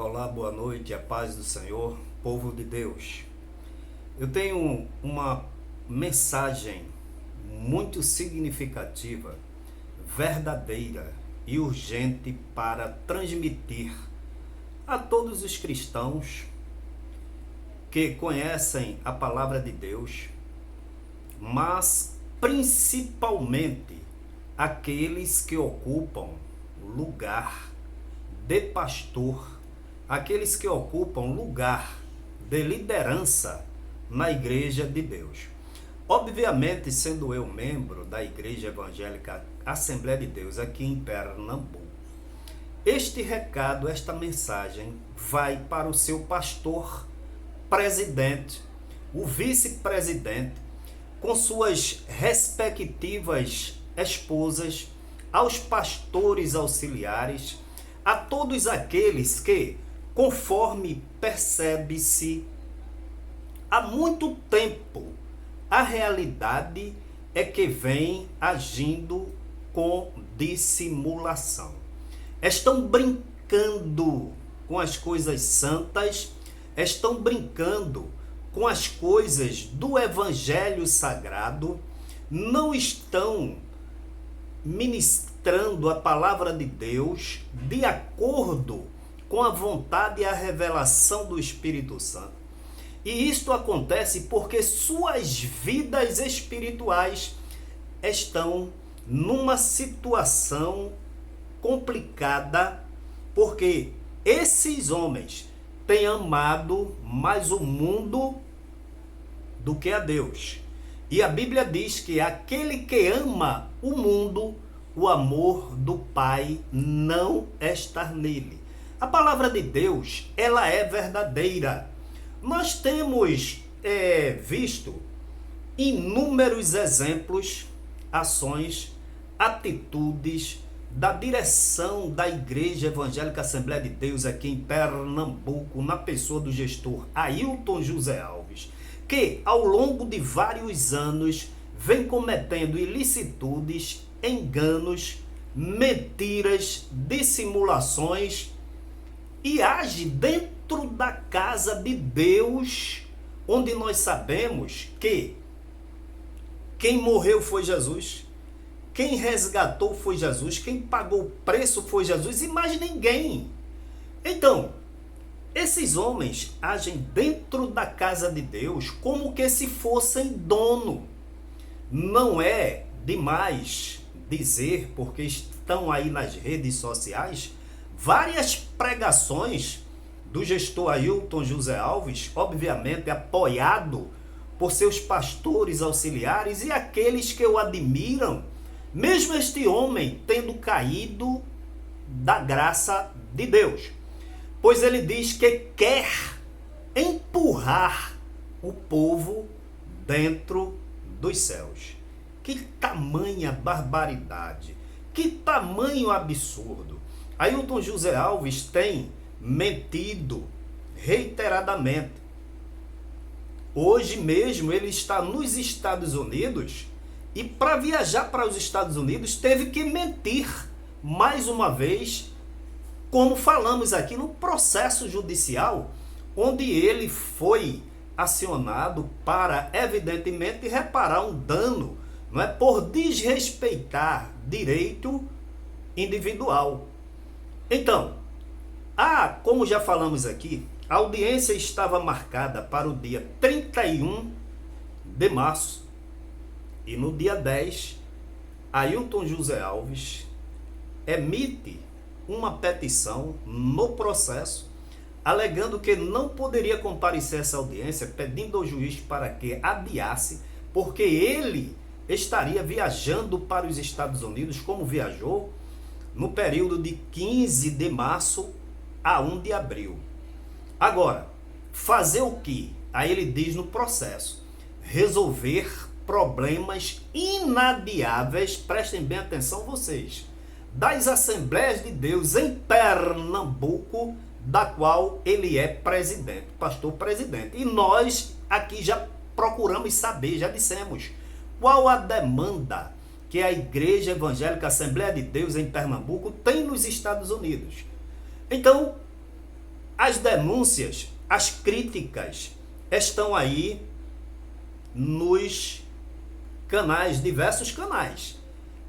Olá, boa noite, a paz do Senhor, povo de Deus. Eu tenho uma mensagem muito significativa, verdadeira e urgente para transmitir a todos os cristãos que conhecem a palavra de Deus, mas principalmente aqueles que ocupam lugar de pastor, aqueles que ocupam lugar de liderança na Igreja de Deus. Obviamente, sendo eu membro da Igreja Evangélica Assembleia de Deus aqui em Pernambuco, este recado, esta mensagem vai para o seu pastor presidente, o vice-presidente, com suas respectivas esposas, aos pastores auxiliares, a todos aqueles que, conforme percebe-se há muito tempo, a realidade é que vem agindo com dissimulação. Estão brincando com as coisas santas, estão brincando com as coisas do Evangelho Sagrado, não estão ministrando a palavra de Deus de acordo com a vontade e a revelação do Espírito Santo. E isto acontece porque suas vidas espirituais estão numa situação complicada, porque esses homens têm amado mais o mundo do que a Deus. E a Bíblia diz que aquele que ama o mundo, o amor do Pai não está nele. A palavra de Deus, ela é verdadeira. Nós temos visto inúmeros exemplos, ações, atitudes da direção da Igreja Evangélica Assembleia de Deus aqui em Pernambuco, na pessoa do gestor Ailton José Alves, que ao longo de vários anos vem cometendo ilicitudes, enganos, mentiras, dissimulações e age dentro da casa de Deus, onde nós sabemos que quem morreu foi Jesus, quem resgatou foi Jesus, quem pagou o preço foi Jesus e mais ninguém. Então, esses homens agem dentro da casa de Deus como que se fossem dono. Não é demais dizer, porque estão aí nas redes sociais, várias pregações do gestor Ailton José Alves, obviamente apoiado por seus pastores auxiliares e aqueles que o admiram, mesmo este homem tendo caído da graça de Deus. Pois ele diz que quer empurrar o povo dentro dos céus. Que tamanha barbaridade, que tamanho absurdo. Ailton José Alves tem mentido reiteradamente. Hoje mesmo ele está nos Estados Unidos e para viajar para os Estados Unidos teve que mentir mais uma vez, como falamos aqui no processo judicial, onde ele foi acionado para, evidentemente, reparar um dano, não é, por desrespeitar direito individual. Então, como já falamos aqui, a audiência estava marcada para o dia 31 de março e no dia 10, Ailton José Alves emite uma petição no processo, alegando que não poderia comparecer a essa audiência, pedindo ao juiz para que adiasse, porque ele estaria viajando para os Estados Unidos, como viajou, no período de 15 de março a 1 de abril. Agora, fazer o que? Aí ele diz no processo, resolver problemas inadiáveis, prestem bem atenção vocês, das Assembleias de Deus em Pernambuco, da qual ele é presidente, pastor presidente. E nós aqui já procuramos saber, já dissemos, qual a demanda que a Igreja Evangélica Assembleia de Deus em Pernambuco tem nos Estados Unidos. Então, as denúncias, as críticas estão aí nos canais, diversos canais.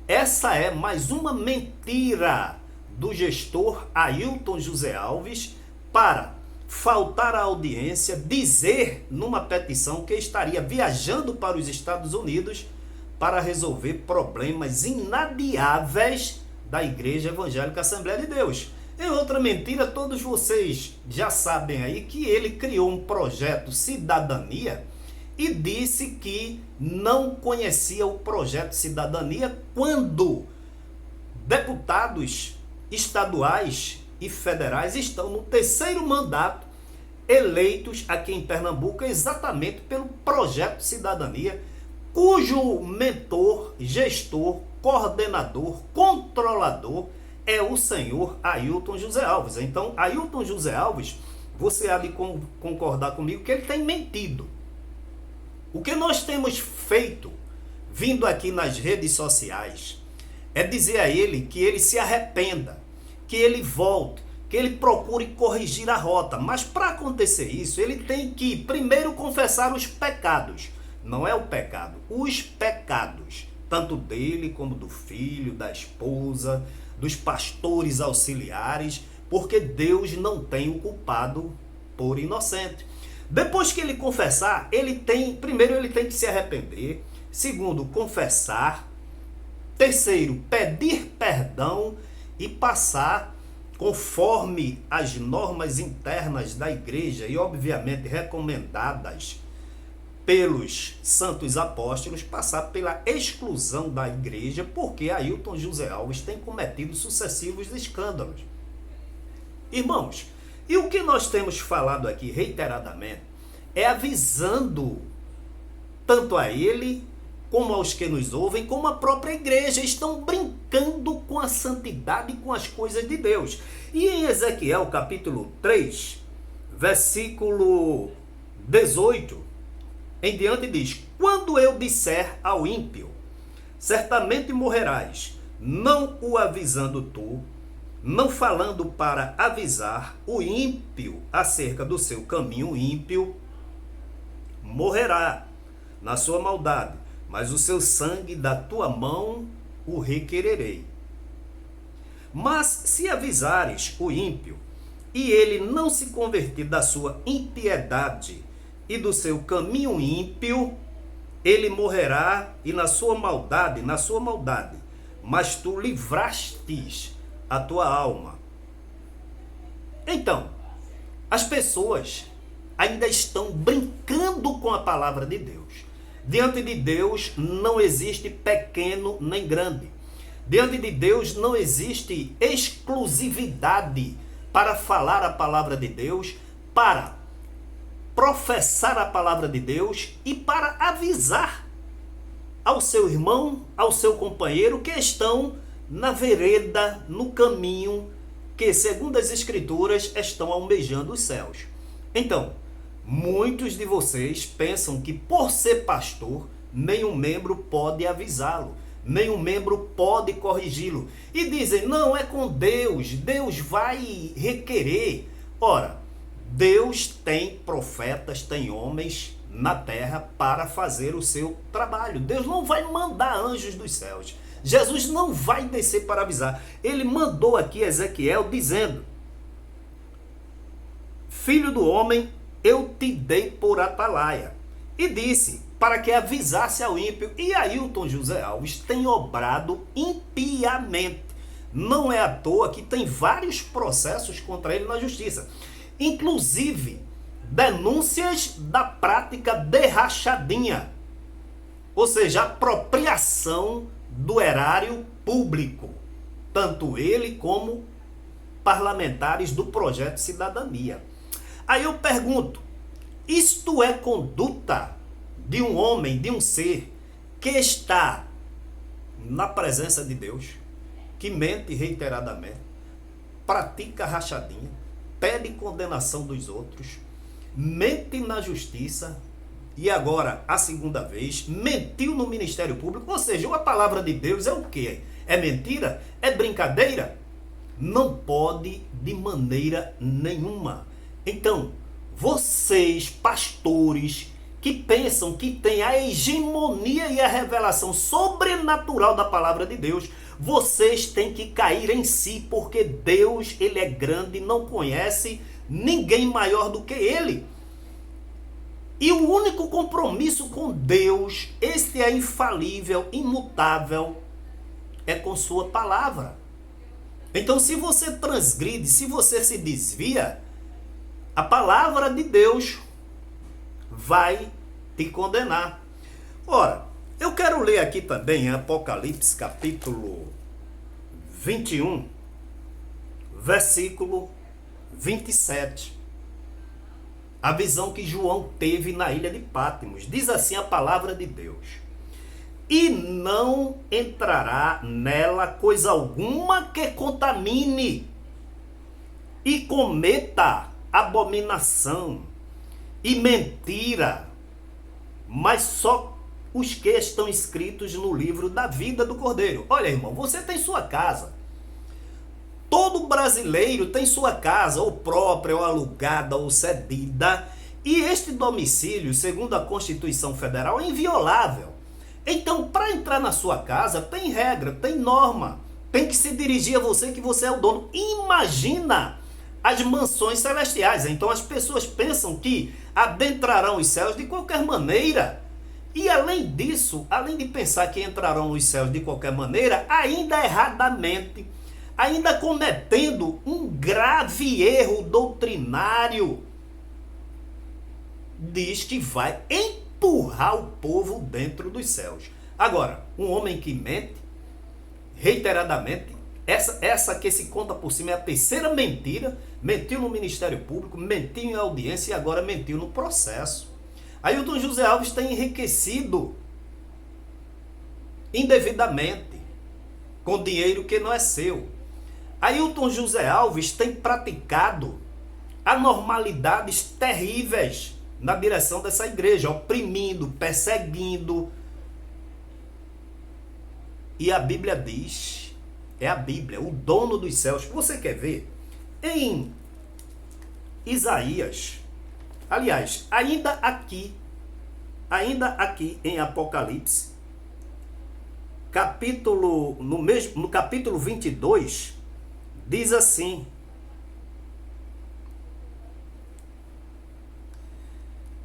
Essa é mais uma mentira do gestor Ailton José Alves para faltar à audiência, dizer numa petição que estaria viajando para os Estados Unidos para resolver problemas inadiáveis da Igreja Evangélica Assembleia de Deus. Em outra mentira, todos vocês já sabem aí que ele criou um projeto Cidadania e disse que não conhecia o projeto Cidadania quando deputados estaduais e federais estão no terceiro mandato eleitos aqui em Pernambuco exatamente pelo projeto Cidadania, cujo mentor, gestor, coordenador, controlador é o senhor Ailton José Alves. Então, Ailton José Alves, você há de concordar comigo que ele tem mentido. O que nós temos feito, vindo aqui nas redes sociais, é dizer a ele que ele se arrependa, que ele volte, que ele procure corrigir a rota. Mas para acontecer isso, ele tem que primeiro confessar os pecados. Não é o pecado, os pecados, tanto dele como do filho, da esposa, dos pastores auxiliares, porque Deus não tem o culpado por inocente. Depois que ele confessar, primeiro ele tem que se arrepender, segundo, confessar, terceiro, pedir perdão e passar conforme as normas internas da igreja e obviamente recomendadas pelos santos apóstolos, passar pela exclusão da igreja, porque Ailton José Alves tem cometido sucessivos escândalos. Irmãos, e o que nós temos falado aqui reiteradamente é avisando tanto a ele, como aos que nos ouvem, como a própria igreja, estão brincando com a santidade e com as coisas de Deus. E em Ezequiel capítulo 3, versículo 18, em diante diz: quando eu disser ao ímpio, certamente morrerás, não o avisando tu, não falando para avisar o ímpio acerca do seu caminho ímpio, morrerá na sua maldade, mas o seu sangue da tua mão o requererei. Mas se avisares o ímpio, e ele não se convertir da sua impiedade e do seu caminho ímpio, ele morrerá e na sua maldade, mas tu livrastes a tua alma. Então, as pessoas ainda estão brincando com a palavra de Deus. Diante de Deus não existe pequeno nem grande. Diante de Deus não existe exclusividade para falar a palavra de Deus, para professar a palavra de Deus e para avisar ao seu irmão, ao seu companheiro que estão na vereda, no caminho que, segundo as Escrituras, estão almejando os céus. Então, muitos de vocês pensam que por ser pastor, nenhum membro pode avisá-lo, nenhum membro pode corrigi-lo. E dizem, não, é com Deus, Deus vai requerer. Ora, Deus tem profetas, tem homens na terra para fazer o seu trabalho. Deus não vai mandar anjos dos céus. Jesus não vai descer para avisar. Ele mandou aqui Ezequiel dizendo: Filho do homem, eu te dei por atalaia. E disse para que avisasse ao ímpio. E Ailton José Alves tem obrado impiamente. Não é à toa que tem vários processos contra ele na justiça. Inclusive, denúncias da prática de rachadinha. Ou seja, apropriação do erário público. Tanto ele como parlamentares do Projeto Cidadania. Aí eu pergunto, isto é conduta de um homem, de um ser que está na presença de Deus, que mente reiteradamente, pratica rachadinha, pede condenação dos outros, mente na justiça e agora, a segunda vez, mentiu no Ministério Público? Ou seja, a palavra de Deus é o quê? É mentira? É brincadeira? Não pode de maneira nenhuma. Então, vocês, pastores, que pensam que tem a hegemonia e a revelação sobrenatural da palavra de Deus, vocês têm que cair em si, porque Deus, ele é grande, não conhece ninguém maior do que ele. E o único compromisso com Deus, este é infalível, imutável, é com sua palavra. Então, se você transgride, se você se desvia, a palavra de Deus vai te condenar. Ora, eu quero ler aqui também em Apocalipse capítulo 21, versículo 27. A visão que João teve na ilha de Patmos. Diz assim a palavra de Deus: e não entrará nela coisa alguma que contamine e cometa abominação e mentira, mas só os que estão escritos no livro da vida do Cordeiro. Olha, irmão, você tem sua casa. Todo brasileiro tem sua casa, ou própria, ou alugada, ou cedida. E este domicílio, segundo a Constituição Federal, é inviolável. Então, para entrar na sua casa, tem regra, tem norma. Tem que se dirigir a você, que você é o dono. Imagina as mansões celestiais. Então, as pessoas pensam que adentrarão os céus de qualquer maneira. E além disso, além de pensar que entrarão nos céus de qualquer maneira, ainda erradamente, ainda cometendo um grave erro doutrinário, diz que vai empurrar o povo dentro dos céus. Agora, um homem que mente reiteradamente, essa que se conta por cima é a terceira mentira, mentiu no Ministério Público, mentiu em audiência e agora mentiu no processo. Ailton José Alves tem enriquecido indevidamente com dinheiro que não é seu. Ailton José Alves tem praticado anormalidades terríveis na direção dessa igreja, oprimindo, perseguindo. E a Bíblia diz, é a Bíblia, o dono dos céus. Você quer ver? Em Isaías, aliás, ainda aqui em Apocalipse, no capítulo 22, diz assim: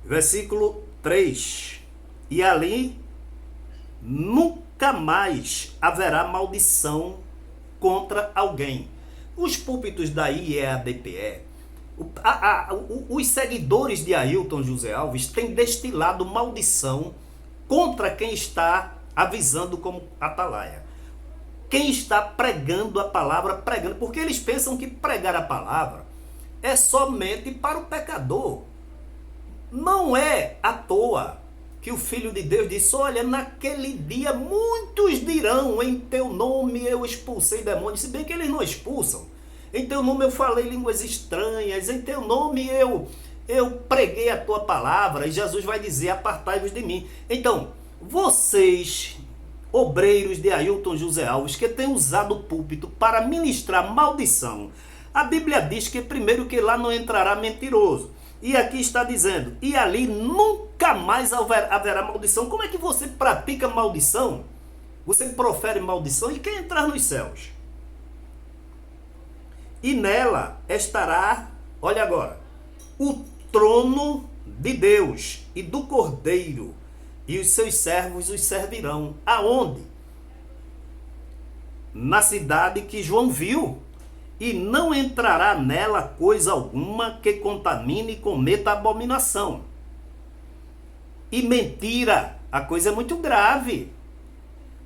versículo 3, e ali nunca mais haverá maldição contra alguém. Os púlpitos da IEADPE, os seguidores de Ailton José Alves têm destilado maldição contra quem está avisando como atalaia. Quem está pregando a palavra, pregando, porque eles pensam que pregar a palavra é somente para o pecador. Não é à toa que o Filho de Deus disse: olha, naquele dia muitos dirão, em teu nome eu expulsei demônios, se bem que eles não expulsam. Em teu nome eu falei línguas estranhas, em teu nome eu preguei a tua palavra, e Jesus vai dizer: apartai-vos de mim. Então, vocês, obreiros de Ailton José Alves, que têm usado o púlpito para ministrar maldição, a Bíblia diz que primeiro que lá não entrará mentiroso. E aqui está dizendo: e ali nunca mais haverá maldição. Como é que você pratica maldição? Você profere maldição e quer entrar nos céus? E nela estará, olha agora, o trono de Deus e do Cordeiro, e os seus servos os servirão. Aonde? Na cidade que João viu. E não entrará nela coisa alguma que contamine e cometa abominação. E mentira, a coisa é muito grave.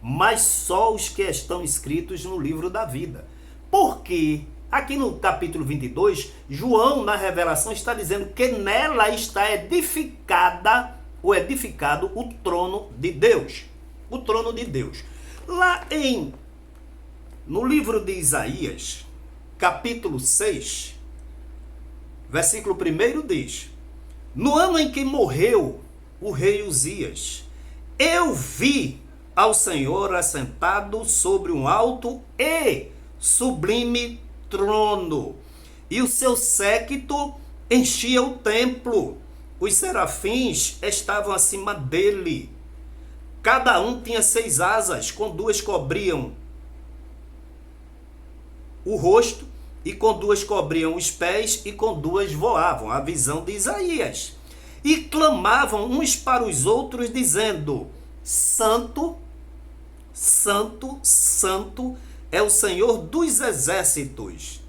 Mas só os que estão escritos no livro da vida. Porque aqui no capítulo 22, João, na revelação, está dizendo que nela está edificada ou edificado o trono de Deus. O trono de Deus. Lá no livro de Isaías, capítulo 6, versículo 1 diz: no ano em que morreu o rei Uzias, eu vi ao Senhor assentado sobre um alto e sublime trono, e o seu séquito enchia o templo. Os serafins estavam acima dele. Cada um tinha 6 asas, com 2 cobriam o rosto, e com 2 cobriam os pés, e com 2 voavam. A visão de Isaías. E clamavam uns para os outros, dizendo: Santo, Santo, Santo é o Senhor dos exércitos.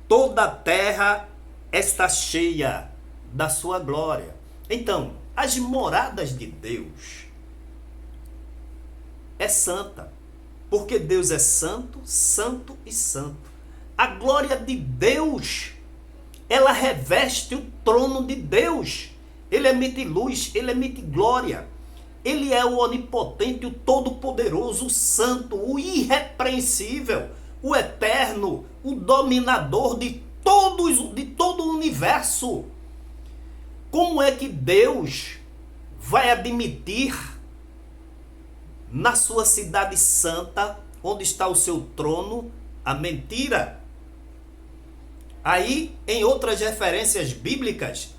Toda a terra está cheia da sua glória. Então, as moradas de Deus é santa, porque Deus é santo, santo e santo. A glória de Deus, ela reveste o trono de Deus. Ele emite luz, ele emite glória. Ele é o onipotente, o todo-poderoso, o santo, o irrepreensível, o eterno, o dominador de todo o universo. Como é que Deus vai admitir na sua cidade santa, onde está o seu trono, a mentira? Aí, em outras referências bíblicas,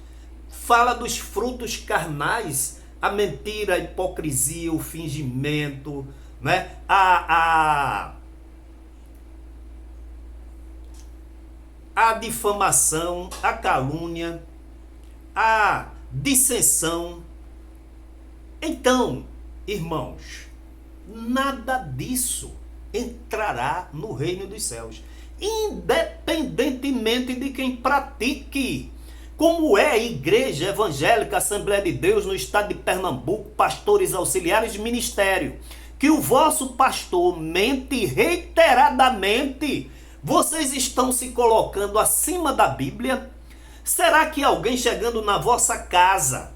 fala dos frutos carnais, a mentira, a hipocrisia, o fingimento, né? a difamação, a calúnia, a dissensão. Então, irmãos, nada disso entrará no reino dos céus, independentemente de quem pratique. Como é a Igreja Evangélica Assembleia de Deus no estado de Pernambuco, pastores auxiliares de ministério, que o vosso pastor mente reiteradamente, vocês estão se colocando acima da Bíblia? Será que alguém chegando na vossa casa,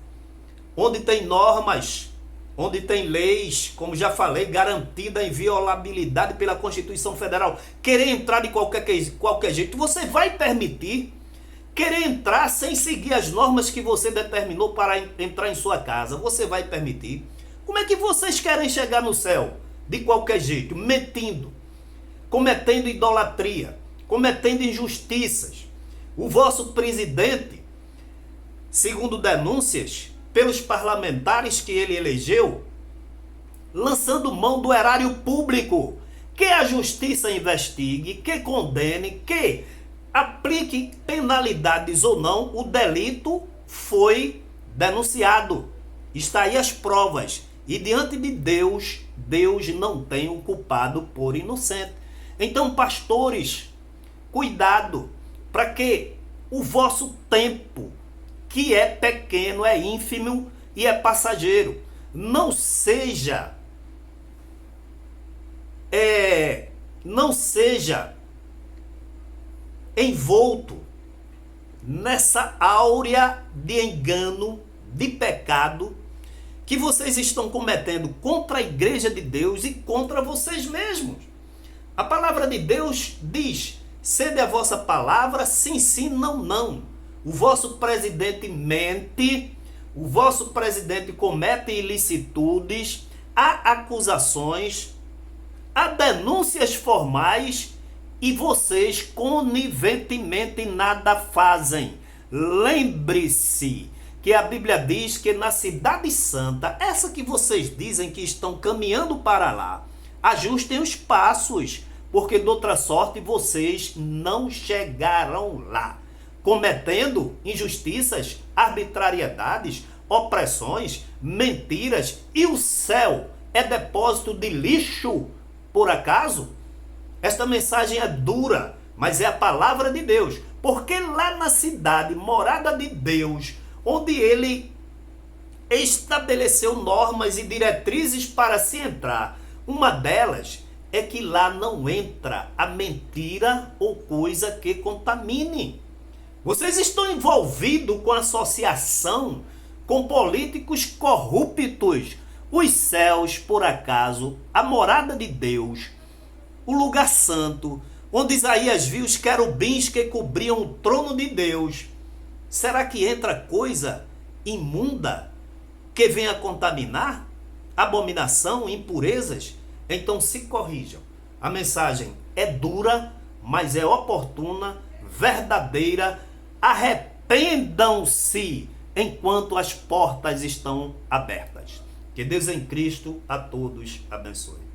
onde tem normas, onde tem leis, como já falei, garantida a inviolabilidade pela Constituição Federal, querer entrar de qualquer jeito, você vai permitir? Querer entrar sem seguir as normas que você determinou para entrar em sua casa, você vai permitir? Como é que vocês querem chegar no céu? De qualquer jeito, mentindo, cometendo idolatria, cometendo injustiças. O vosso presidente, segundo denúncias pelos parlamentares que ele elegeu, lançando mão do erário público, que a justiça investigue, que condene, que aplique penalidades ou não, o delito foi denunciado. Está aí as provas. E diante de Deus, Deus não tem o culpado por inocente. Então, pastores, cuidado, para que o vosso tempo, que é pequeno, é ínfimo e é passageiro, não seja envolto nessa áurea de engano, de pecado, que vocês estão cometendo contra a igreja de Deus e contra vocês mesmos. A palavra de Deus diz: sede a vossa palavra, sim, sim, não, não. O vosso presidente mente, o vosso presidente comete ilicitudes, há acusações, há denúncias formais, e vocês coniventemente nada fazem. Lembre-se que a Bíblia diz que na cidade santa, essa que vocês dizem que estão caminhando para lá, ajustem os passos, porque de outra sorte vocês não chegarão lá, cometendo injustiças, arbitrariedades, opressões, mentiras, e o céu é depósito de lixo, por acaso? Esta mensagem é dura, mas é a palavra de Deus, porque lá na cidade, morada de Deus, onde ele estabeleceu normas e diretrizes para se entrar, uma delas é que lá não entra a mentira ou coisa que contamine. Vocês estão envolvidos com associação com políticos corruptos. Os céus, por acaso, a morada de Deus, o lugar santo, onde Isaías viu os querubins que cobriam o trono de Deus, será que entra coisa imunda que venha contaminar? Abominação, impurezas? Então se corrijam. A mensagem é dura, mas é oportuna, verdadeira. Arrependam arrependam-se enquanto as portas estão abertas. Que Deus em Cristo a todos abençoe.